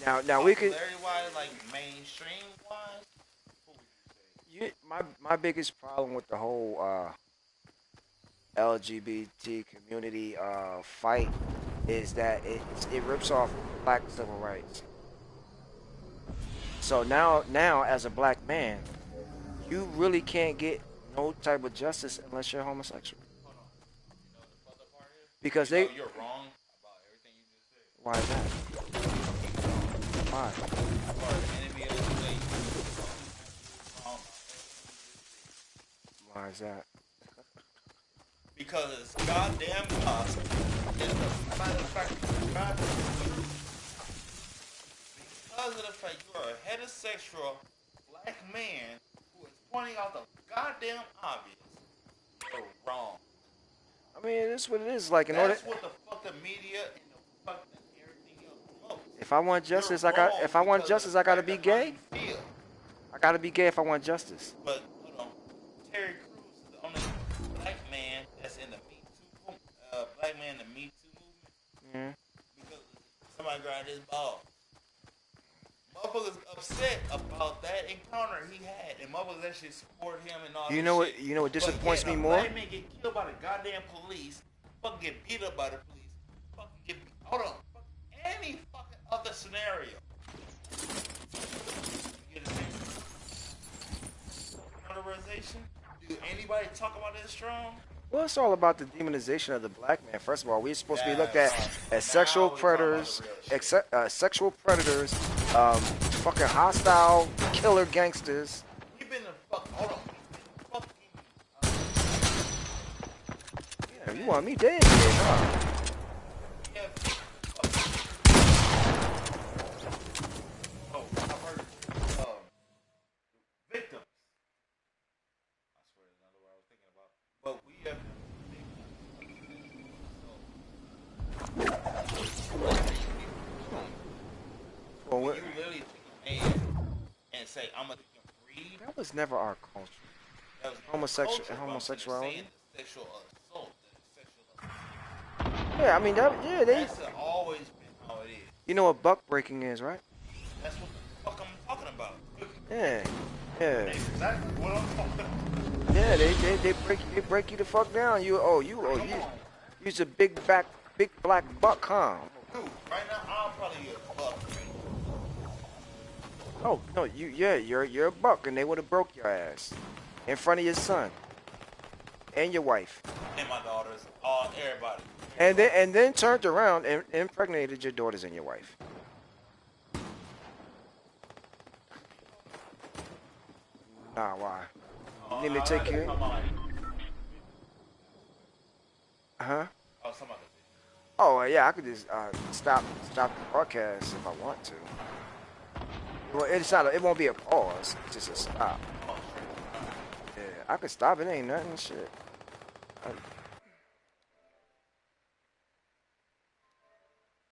Now we could. Popularity wise, like mainstream wise, who would you say? My biggest problem with the whole LGBT community fight is that it rips off black civil rights. So now as a black man, you really can't get no type of justice unless you're homosexual. Hold on. You know the fucked up part is? Because You know they you're wrong about everything you just said. why is that? Why? You are the enemy of the state. You're absolutely wrong about everything you just said. Why is that? Because it's goddamn cost. It's the matter of fact, because of the fact you are a heterosexual black man who is pointing out the goddamn obvious, you're wrong. I mean, it's what it is. Like in order, That's what the fuck the media and the fuck and everything else promotes. if I want You're justice, wrong if I want because of justice, the I gotta fact be of how gay. you feel. I gotta be gay if I want justice. But hold on, Terry Crews is the only black man that's in the Me Too, black man in the Me Too movement Yeah. because somebody grabbed his balls. Motherfuckers upset about that encounter he had, and motherfuckers actually support him and all You this know what? shit. You know what But disappoints yet me a more? black man get killed by the goddamn police, fucking get beat up by the police, fucking get hold on, fuck any fucking other scenario. You get the same polarization? Do anybody talk about it strong? Well, it's all about the demonization of the black man. First of all, we're supposed to be looked Yeah, at as sexual now we talking about predators, the real shit. sexual predators, fucking hostile killer gangsters. We've been in fuck. Hold on. We've Yeah, been you want me dead? Huh? we have oh, I've heard victims. I swear there's another word I was thinking about. But we have Well, when you literally take a man and say, I'm gonna breed, that was never our culture. that was Homosexuality. saying the sexual assault, the sexual Yeah, I mean that's always been how it is. You know what buck breaking is, right? That's what the fuck I'm talking about. Yeah, yeah, Exactly what I'm talking about. yeah. They break you the fuck down. You's a big black buck, huh? Dude, right now I'm probably a buck. Oh no, you're a buck, and they would have broke your ass in front of your son and your wife, And my daughters, all everybody. and then turned around and impregnated your daughters and your wife. Nah, why? You need me to take care? Huh? Oh, somebody. Oh yeah, I could just stop the broadcast if I want to. Well, it won't be a pause. It's just a stop. Oh, Yeah, I could stop it. Ain't nothing. Shit.